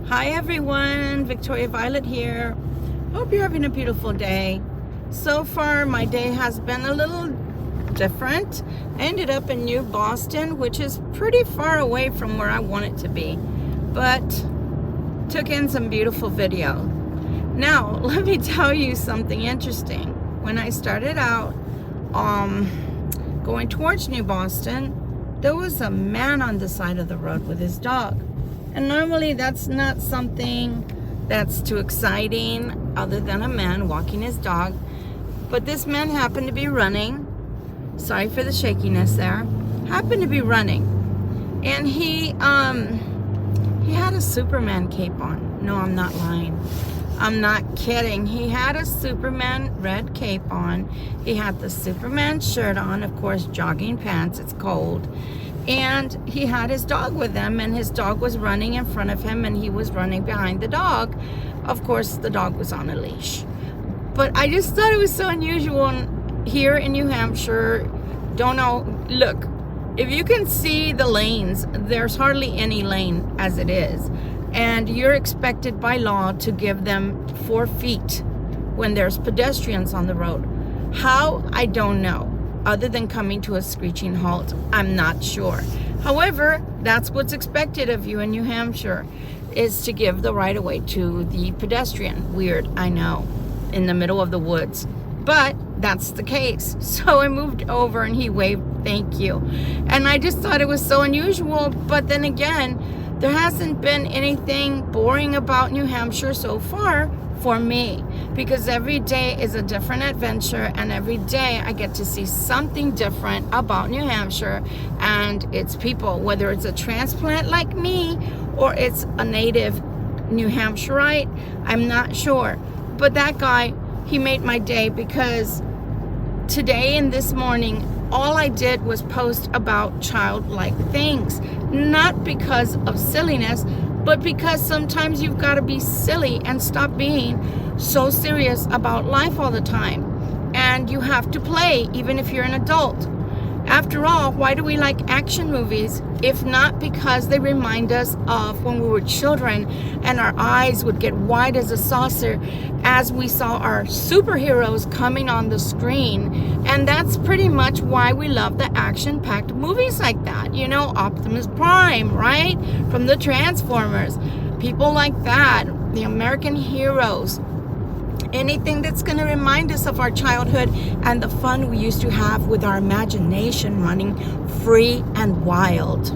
Hi everyone, Victoria Violet here. Hope you're having a beautiful day. So far my day has been a little different. I ended up in New Boston, which is pretty far away from where I want it to be, but took in some beautiful video. Now let me tell you something interesting. When I started out going towards New Boston, there was a man on the side of the road with his dog. And normally that's not something that's too exciting other than a man walking his dog. But this man happened to be running. Sorry for the shakiness there. Happened to be running. And he had a Superman cape on. No, I'm not lying. I'm not kidding. He had a Superman red cape on. He had the Superman shirt on, of course, jogging pants. It's cold. And he had his dog with him, and his dog was running in front of him, and he was running behind the dog. Of course, the dog was on a leash. But I just thought it was so unusual here in New Hampshire. Don't know. Look, if you can see the lanes, there's hardly any lane as it is. And you're expected by law to give them 4 feet when there's pedestrians on the road. How? I don't know. Other than coming to a screeching halt, I'm not sure. However, that's what's expected of you in New Hampshire, is to give the right of way to the pedestrian. Weird, I know, in the middle of the woods, but that's the case. So I moved over and he waved, thank you. And I just thought it was so unusual, but then again, there hasn't been anything boring about New Hampshire so far for me, because every day is a different adventure, and every day I get to see something different about New Hampshire and its people, whether it's a transplant like me or it's a native New Hampshireite. I'm not sure, but that guy, he made my day, because today and this morning all I did was post about childlike things, not because of silliness, but because sometimes you've got to be silly and stop being so serious about life all the time. And you have to play, even if you're an adult. After all, why do we like action movies if not because they remind us of when we were children and our eyes would get wide as a saucer as we saw our superheroes coming on the screen? And that's pretty much why we love the action-packed movies like that. You know, Optimus Prime, right? From the Transformers. People like that, the American heroes. Anything that's going to remind us of our childhood and the fun we used to have with our imagination running free and wild.